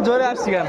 জোরে আসছি কেন?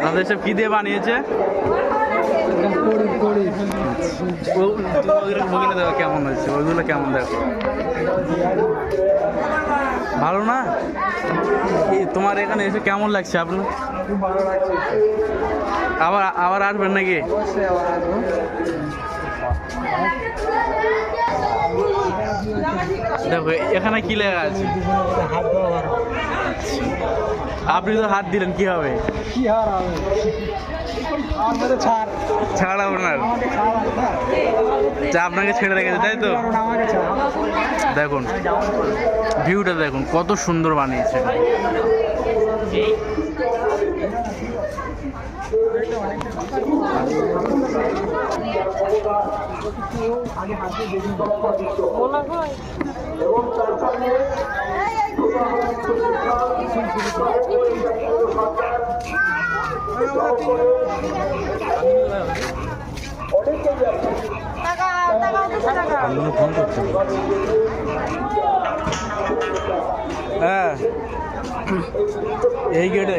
আপনাদের সব কি দিয়ে বানিয়েছে? দেখো কেমন হয়েছে, ওইগুলো কেমন দেখো, ভালো না? তোমার এখানে এসে কেমন লাগছে আপনার? আবার আবার আসবেন নাকি? দেখো এখানে কি লেখা আছে? আপনি তো হাত দিলেন, কি হবে? ছাড় আপনার, আপনাকে ছেড়ে রেখেছে তাই তো? দেখুন ভিউটা, দেখুন কত সুন্দর বানিয়েছে। হ্যাঁ এই গেটে